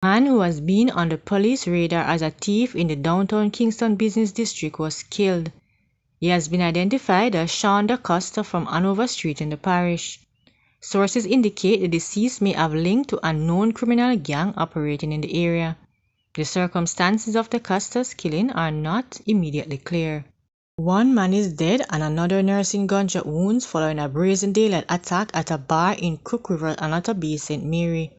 A man who has been on the police radar as a thief in the downtown Kingston business district was killed. He has been identified as Sean DaCosta from Hanover Street in the parish. Sources indicate the deceased may have linked to a known criminal gang operating in the area. The circumstances of DaCosta's killing are not immediately clear. One man is dead and another nursing gunshot wounds following a brazen daylight attack at a bar in Cook River, Anata Bay, St. Mary.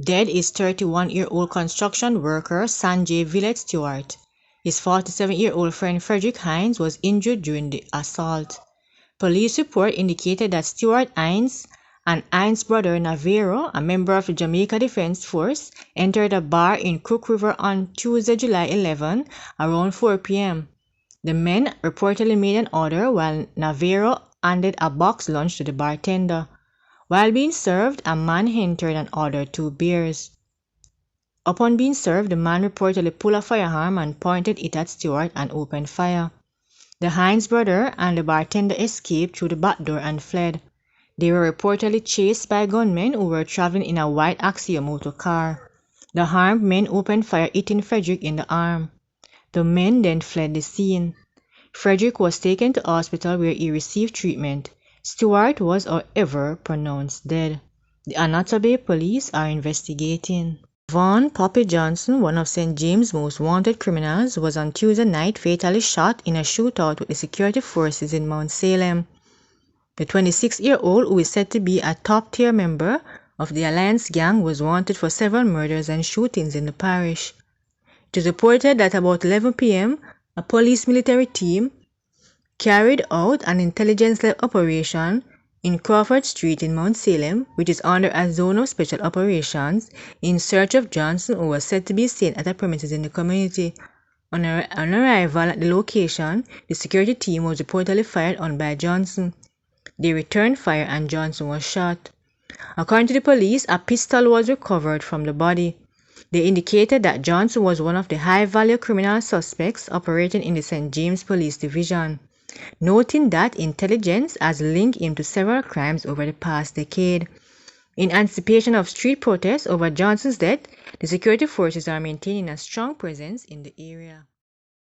Dead is 31-year-old construction worker Sanjay Villette Stewart. His 47-year-old friend Frederick Hines was injured during the assault. Police report indicated that Stewart Hines and Hines' brother Navarro, a member of the Jamaica Defense Force, entered a bar in Cook River on Tuesday, July 11, around 4 p.m. The men reportedly made an order while Navarro handed a box lunch to the bartender. While being served, a man entered and ordered 2 beers. Upon being served, the man reportedly pulled a firearm and pointed it at Stewart and opened fire. The Hines brother and the bartender escaped through the back door and fled. They were reportedly chased by gunmen who were traveling in a white Axia motor car. The armed men opened fire, hitting Frederick in the arm. The men then fled the scene. Frederick was taken to hospital where he received treatment. Stewart was, however, pronounced dead. The Anata Bay police are investigating. Vaughn Poppy Johnson, one of St. James' most wanted criminals, was on Tuesday night fatally shot in a shootout with the security forces in Mount Salem. The 26-year-old, who is said to be a top-tier member of the Alliance gang, was wanted for several murders and shootings in the parish. It is reported that about 11 p.m., a police military team carried out an intelligence-led operation in Crawford Street in Mount Salem, which is under a zone of special operations, in search of Johnson, who was said to be seen at a premises in the community. On arrival at the location, the security team was reportedly fired on by Johnson. They returned fire and Johnson was shot. According to the police, a pistol was recovered from the body. They indicated that Johnson was one of the high-value criminal suspects operating in the St. James Police Division, noting that intelligence has linked him to several crimes over the past decade. In anticipation of street protests over Johnson's death, the security forces are maintaining a strong presence in the area.